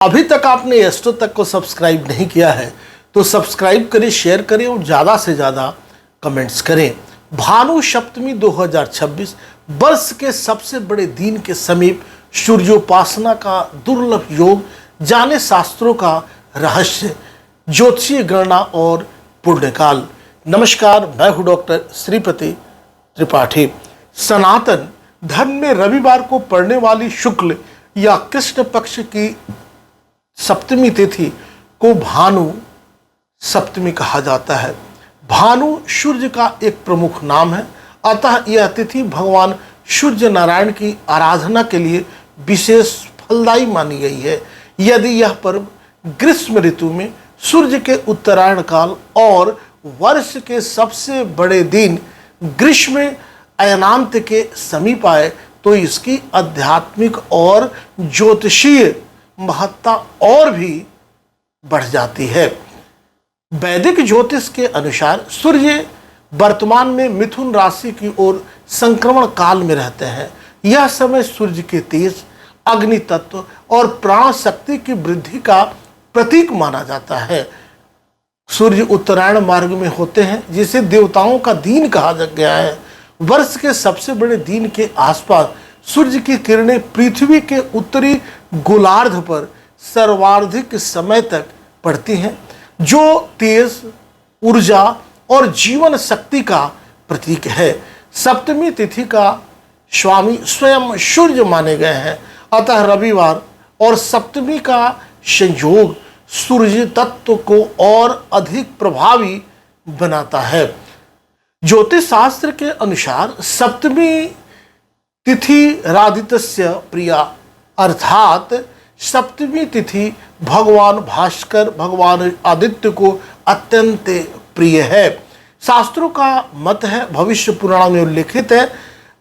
अभी तक आपने एस्ट्रो तक को सब्सक्राइब नहीं किया है तो सब्सक्राइब करें, शेयर करें और ज़्यादा से ज़्यादा कमेंट्स करें। भानु सप्तमी 2026 वर्ष के सबसे बड़े दिन के समीप सूर्योपासना का दुर्लभ योग, जाने शास्त्रों का रहस्य, ज्योतिषीय गणना और पुण्यकाल। नमस्कार, मैं हूँ डॉक्टर श्रीपति त्रिपाठी। सनातन धर्म में रविवार को पड़ने वाली शुक्ल या कृष्ण पक्ष की सप्तमी तिथि को भानु सप्तमी कहा जाता है। भानु सूर्य का एक प्रमुख नाम है, अतः यह तिथि भगवान सूर्य नारायण की आराधना के लिए विशेष फलदायी मानी गई है। यदि यह पर्व ग्रीष्म ऋतु में सूर्य के उत्तरायण काल और वर्ष के सबसे बड़े दिन ग्रीष्म अयनांत के समीप आए तो इसकी आध्यात्मिक और ज्योतिषीय महत्ता और भी बढ़ जाती है। वैदिक ज्योतिष के अनुसार सूर्य वर्तमान में मिथुन राशि की ओर संक्रमण काल में रहते हैं। यह समय सूर्य के तेज, अग्नि तत्व और प्राण शक्ति की वृद्धि का प्रतीक माना जाता है। सूर्य उत्तरायण मार्ग में होते हैं, जिसे देवताओं का दिन कहा गया है। वर्ष के सबसे बड़े दिन के आसपास सूर्य की किरणें पृथ्वी के उत्तरी गोलार्ध पर सर्वाधिक समय तक पड़ती हैं, जो तेज ऊर्जा और जीवन शक्ति का प्रतीक है। सप्तमी तिथि का स्वामी स्वयं सूर्य माने गए हैं, अतः रविवार और सप्तमी का संयोग सूर्य तत्व को और अधिक प्रभावी बनाता है। ज्योतिष शास्त्र के अनुसार सप्तमी तिथि रादितस्य प्रिया, अर्थात सप्तमी तिथि भगवान भास्कर, भगवान आदित्य को अत्यंत प्रिय है। शास्त्रों का मत है, भविष्य पुराण में उल्लिखित है,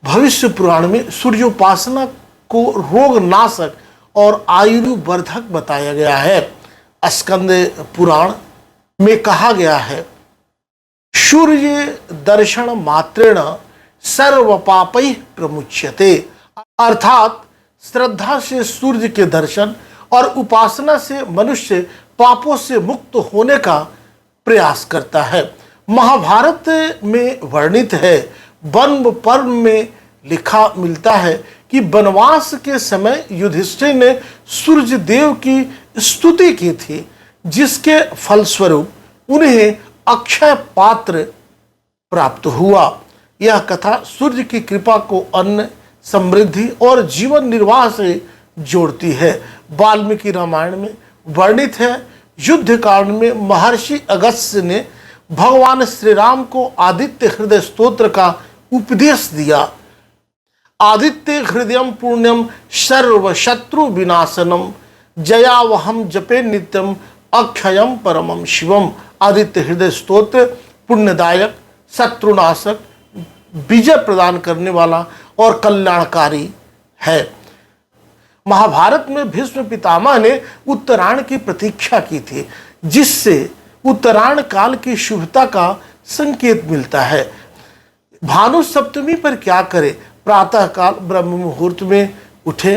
भविष्य पुराण में सूर्योपासना को रोग नाशक और आयुर्वर्धक बताया गया है। स्कंद पुराण में कहा गया है, सूर्य दर्शन मात्रेण सर्व पापै प्रमुच्यते, अर्थात श्रद्धा से सूर्य के दर्शन और उपासना से मनुष्य पापों से मुक्त होने का प्रयास करता है। महाभारत में वर्णित है, वन पर्व में लिखा मिलता है कि वनवास के समय युधिष्ठिर ने सूर्य देव की स्तुति की थी, जिसके फलस्वरूप उन्हें अक्षय पात्र प्राप्त हुआ। यह कथा सूर्य की कृपा को अन्न, समृद्धि और जीवन निर्वाह से जोड़ती है। वाल्मीकि रामायण में वर्णित है, युद्ध कांड में महर्षि अगस्त्य ने भगवान श्री राम को आदित्य हृदय स्तोत्र का उपदेश दिया। आदित्य हृदयम पुण्यम सर्व शत्रु विनाशनम जयावहम जपे नित्यम अक्षयम परमम शिवम। आदित्य हृदय स्तोत्र पुण्यदायक, शत्रुनाशक, विजय प्रदान करने वाला और कल्याणकारी है। महाभारत में भीष्म पितामह ने उत्तरायण की प्रतीक्षा की थी, जिससे उत्तरायण काल की शुभता का संकेत मिलता है। भानु सप्तमी पर क्या करें? प्रातः काल ब्रह्म मुहूर्त में उठे,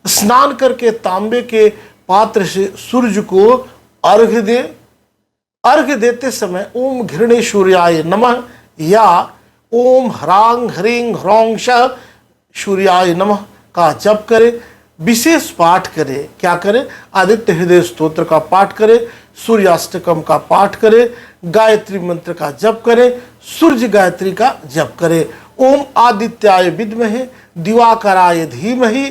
स्नान करके तांबे के पात्र से सूर्य को अर्घ्य दें। अर्घ्य देते समय ओम घृणेश्वर्याय नमः या ओम ह्रांग ह्रीं ह्रौं श सूर्याय नमः का जप करें। विशेष पाठ करें। क्या करें? आदित्य हृदय स्तोत्र का पाठ करें, सूर्याष्टकम का पाठ करें, गायत्री मंत्र का जप करें, सूर्य गायत्री का जप करें। ओम आदित्याय विद्महे दिवाकराय धीमहि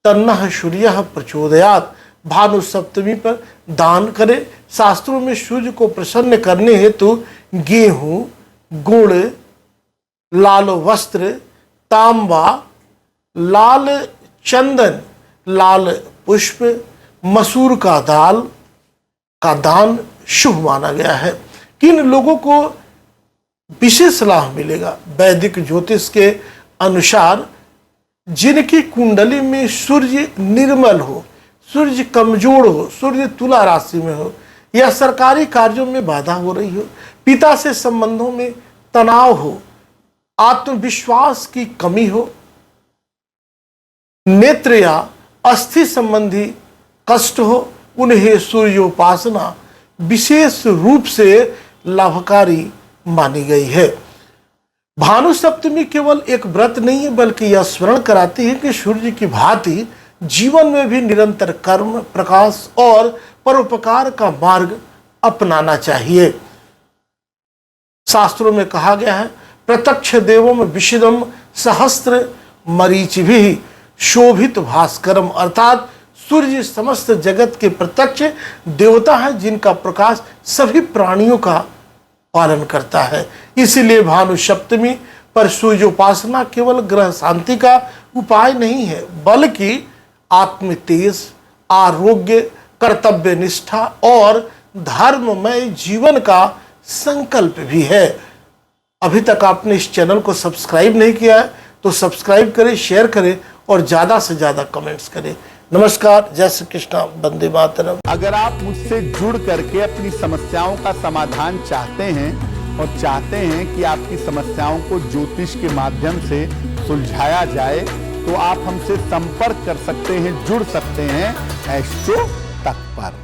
तन्नः सूर्यः प्रचोदयात्। भानु सप्तमी पर दान करें। शास्त्रों में सूर्य को प्रसन्न करने हेतु गेहूं, गुड़, लाल वस्त्र, तांबा, लाल चंदन, लाल पुष्प, मसूर का दाल का दान शुभ माना गया है। किन लोगों को विशेष लाभ मिलेगा? वैदिक ज्योतिष के अनुसार जिनकी कुंडली में सूर्य निर्मल हो, सूर्य कमजोर हो, सूर्य तुला राशि में हो, या सरकारी कार्यों में बाधा हो रही हो, पिता से संबंधों में तनाव हो, आत्मविश्वास की कमी हो, नेत्र या अस्थि संबंधी कष्ट हो, उन्हें सूर्योपासना विशेष रूप से लाभकारी मानी गई है। भानु सप्तमी केवल एक व्रत नहीं है, बल्कि यह स्मरण कराती है कि सूर्य की भांति जीवन में भी निरंतर कर्म, प्रकाश और परोपकार का मार्ग अपनाना चाहिए। शास्त्रों में कहा गया है, प्रत्यक्ष देवम विशिदम सहस्त्र मरीचि भी शोभित भास्करम, अर्थात सूर्य समस्त जगत के प्रत्यक्ष देवता है जिनका प्रकाश सभी प्राणियों का पालन करता है। इसीलिए भानु सप्तमी पर सूर्योपासना केवल ग्रह शांति का उपाय नहीं है, बल्कि आत्म तेज, आरोग्य, कर्तव्य निष्ठा और धर्ममय जीवन का संकल्प भी है। अभी तक आपने इस चैनल को सब्सक्राइब नहीं किया है तो सब्सक्राइब करें, शेयर करें और ज़्यादा से ज़्यादा कमेंट्स करें। नमस्कार, जय श्री कृष्णा, वंदे मातरम। अगर आप मुझसे जुड़ करके अपनी समस्याओं का समाधान चाहते हैं और चाहते हैं कि आपकी समस्याओं को ज्योतिष के माध्यम से सुलझाया जाए, तो आप हमसे संपर्क कर सकते हैं, जुड़ सकते हैं एस्ट्रो तक पर।